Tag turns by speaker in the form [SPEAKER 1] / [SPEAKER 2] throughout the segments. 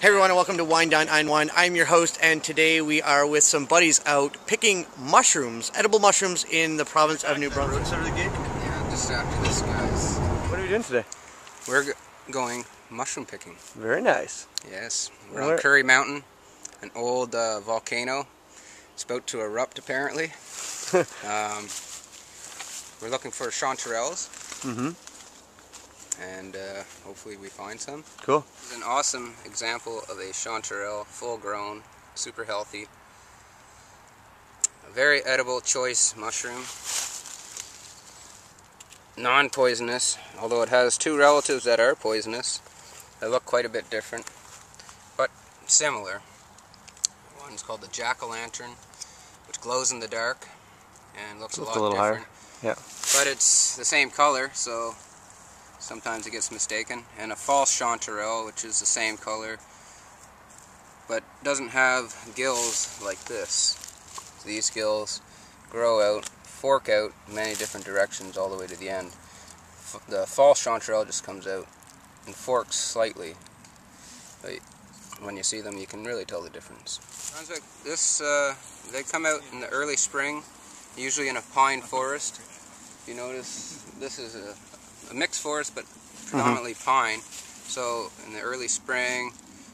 [SPEAKER 1] Hey everyone, and welcome to Wine Dine Ein Wine. I'm your host, and today we are with some buddies out picking mushrooms, edible mushrooms in the province of New Brunswick.
[SPEAKER 2] Yeah, just after this, guys.
[SPEAKER 1] What are we doing today?
[SPEAKER 2] We're going mushroom picking.
[SPEAKER 1] Very nice.
[SPEAKER 2] Yes, we're on Curry Mountain, an old volcano. It's about to erupt, apparently. We're looking for chanterelles. And hopefully we find some.
[SPEAKER 1] Cool.
[SPEAKER 2] This is an awesome example of a chanterelle, full grown, super healthy. A very edible choice mushroom. Non-poisonous, although it has two relatives that are poisonous. They look quite a bit different, but similar. One's called the jack-o'-lantern, which glows in the dark and looks a lot different.
[SPEAKER 1] Higher. Yeah.
[SPEAKER 2] But it's the same color, so sometimes it gets mistaken. And a false chanterelle, which is the same color, but doesn't have gills like this. So these gills grow out, fork out in many different directions all the way to the end. The false chanterelle just comes out and forks slightly. But when you see them, you can really tell the difference. They come out in the early spring, usually in a pine forest. You notice this is a mixed forest, but predominantly pine. So in the early spring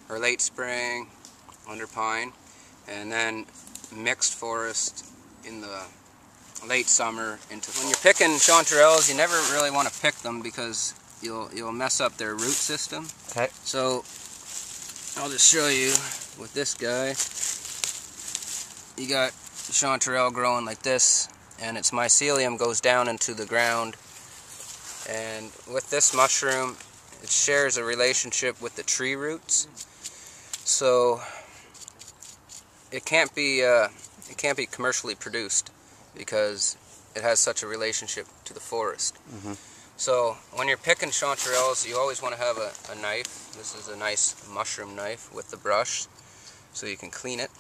[SPEAKER 2] or late spring, under pine, and then mixed forest in the late summer into. When you're picking chanterelles, you never really want to pick them because you'll mess up their root system.
[SPEAKER 1] Okay.
[SPEAKER 2] So I'll just show you with this guy. You got chanterelle growing like this, and its mycelium goes down into the ground. And with this mushroom, it shares a relationship with the tree roots, so it can't be commercially produced because it has such a relationship to the forest. So when you're picking chanterelles, you always want to have a knife. This is a nice mushroom knife with the brush, so you can clean it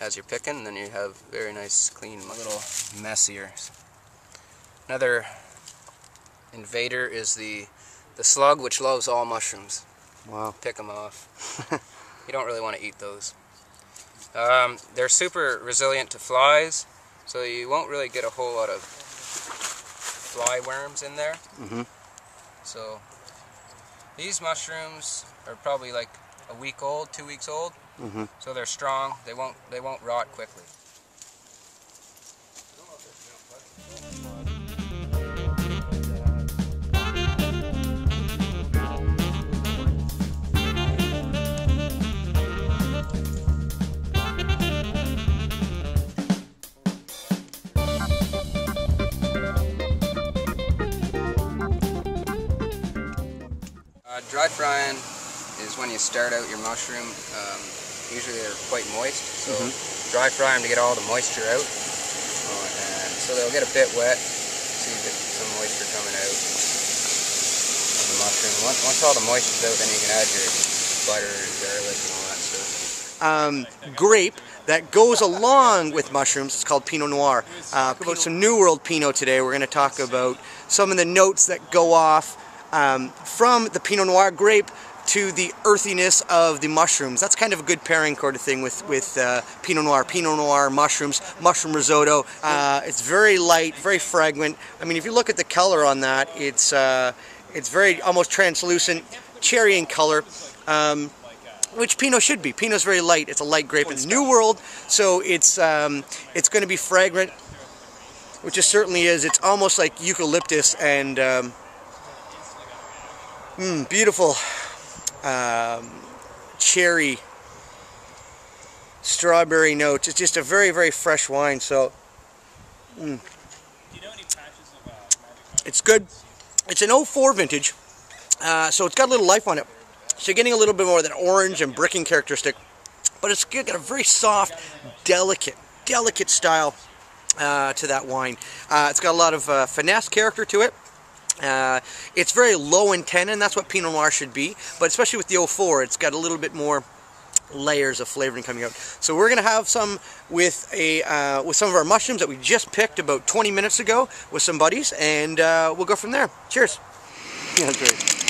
[SPEAKER 2] as you're picking, and then you have very nice clean. A little messier. Another invader is the slug, which loves all mushrooms.
[SPEAKER 1] Wow.
[SPEAKER 2] Pick them off. You don't really want to eat those. They're super resilient to flies, so you won't really get a whole lot of fly worms in there. So these mushrooms are probably like a week old, 2 weeks old. So they're strong. They won't rot quickly. Dry frying is when you start out your mushroom. Usually they're quite moist, so dry fry them to get all the moisture out. And so they'll get a bit wet. See some moisture coming out of the mushroom. Once all the moisture's out, then you can add your butter, garlic, and all that stuff.
[SPEAKER 1] Grape that goes along with mushrooms. It's called pinot noir. About some New World Pinot today. We're going to talk about some of the notes that go off from the pinot noir grape to the earthiness of the mushrooms. That's kind of a good pairing sort of thing with pinot noir mushrooms, mushroom risotto. It's very light, very fragrant. I mean, if you look at the color on that, it's very almost translucent, cherry in color, which Pinot should be. Pinot's very light. It's a light grape. It's New World, so it's going to be fragrant, which it certainly is. It's almost like eucalyptus and beautiful cherry, strawberry notes. It's just a very, very fresh wine. So it's good. It's an 04 vintage, so it's got a little life on it. So you're getting a little bit more of that orange and bricking characteristic, but it's got a very soft, delicate style to that wine. It's got a lot of finesse character to it. It's very low in tannin. That's what Pinot Noir should be, but especially with the 04, it's got a little bit more layers of flavoring coming out. So we're going to have some with some of our mushrooms that we just picked about 20 minutes ago with some buddies, and we'll go from there. Cheers. Yeah, that's great.